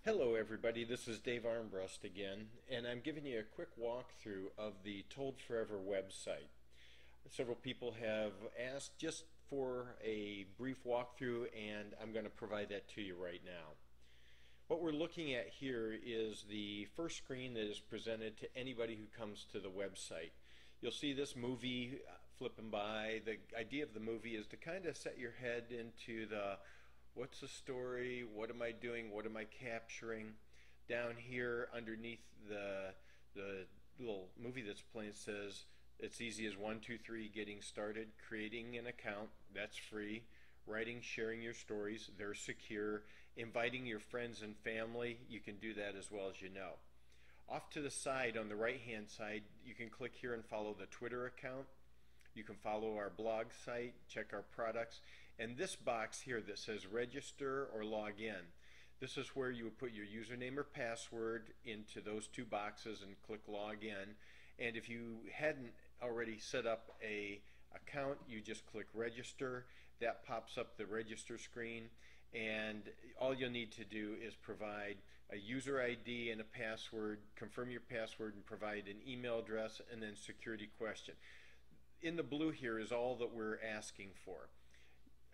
Hello everybody, this is Dave Armbrust again, and I'm giving you a quick walkthrough of the Told Forever website. Several people have asked just for a brief walkthrough, and I'm going to provide that to you right now. What we're looking at here is the first screen that is presented to anybody who comes to the website. You'll see this movie flipping by. The idea of the movie is to kind of set your head into the what's the story, what am I doing, what am I capturing. Down here underneath the little movie that's playing says it's easy as 1, 2, 3 getting started. Creating an account, that's free. Writing, sharing your stories, they're secure. Inviting your friends and family, you can do that as well, as you know. Off to the side, on the right hand side, you can click here and follow the Twitter account. You can follow our blog site, check our products, and this box here that says register or log in, this is where you would put your username or password into those two boxes and click log in. And if you hadn't already set up a account, you just click register. That pops up the register screen, and all you'll need to do is provide a user ID and a password, confirm your password, and provide an email address and then security question. In the blue here is all that we're asking for.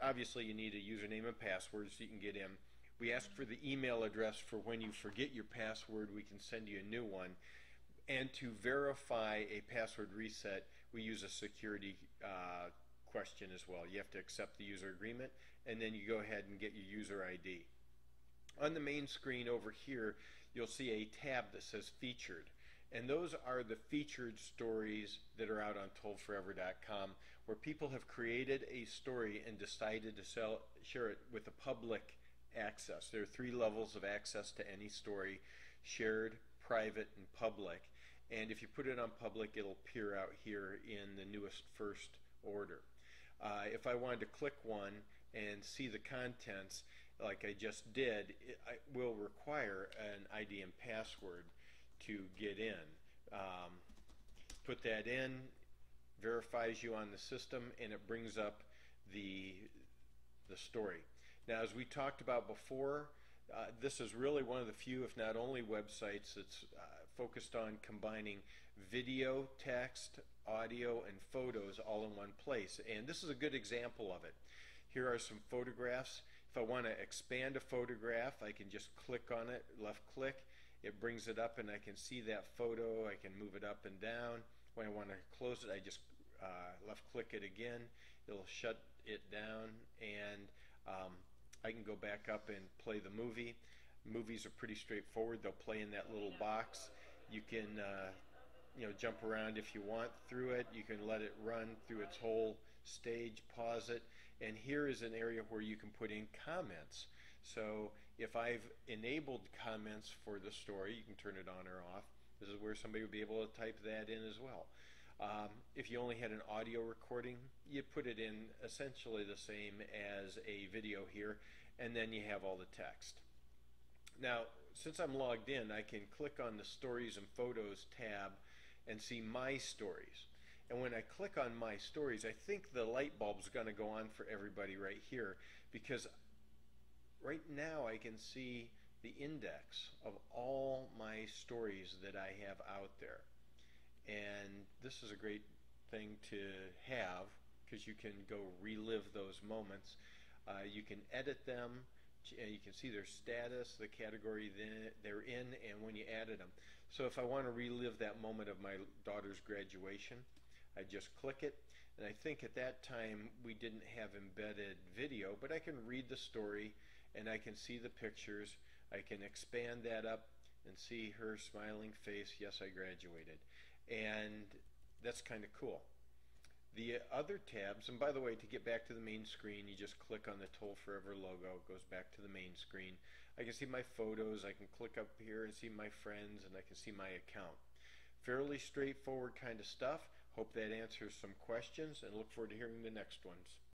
Obviously you need a username and password so you can get in. We ask for the email address for when you forget your password, we can send you a new one. And to verify a password reset, we use a security question as well. You have to accept the user agreement, and then you go ahead and get your user ID. On the main screen over here, you'll see a tab that says Featured. And those are the featured stories that are out on toldforever.com, where people have created a story and decided to share it with the public access. There are 3 levels of access to any story: shared, private, and public. And if you put it on public, it'll appear out here in the newest first order. If I wanted to click one and see the contents like I just did, it will require an ID and password to get in. Put that in, verifies you on the system, and it brings up the story. Now, as we talked about before, this is really one of the few, if not only, websites that's focused on combining video, text, audio, and photos all in one place. And this is a good example of it. Here are some photographs. If I want to expand a photograph, I can just click on it, left click. It brings it up and I can see that photo. I can move it up and down. When I want to close it, I just left click it again. It'll shut it down, and I can go back up and play the movie. Movies are pretty straightforward. They'll play in that little box. You can jump around if you want through it. You can let it run through its whole stage, pause it, and here is an area where you can put in comments. So if I've enabled comments for the story, you can turn it on or off. This is where somebody would be able to type that in as well. If you only had an audio recording, you put it in essentially the same as a video here, and then you have all the text. Now, since I'm logged in, I can click on the Stories and Photos tab and see My Stories. And when I click on My Stories, I think the light bulb's going to go on for everybody right here, because right now I can see the index of all my stories that I have out there. And this is a great thing to have because you can go relive those moments. You can edit them. You can see their status, the category they're in, and when you added them. So if I want to relive that moment of my daughter's graduation, I just click it, and I think at that time we didn't have embedded video, but I can read the story and I can see the pictures. I can expand that up and see her smiling face. Yes, I graduated. And that's kind of cool. The other tabs, and by the way, to get back to the main screen, you just click on the Told Forever logo. It goes back to the main screen. I can see my photos. I can click up here and see my friends, and I can see my account. Fairly straightforward kind of stuff. Hope that answers some questions, and look forward to hearing the next ones.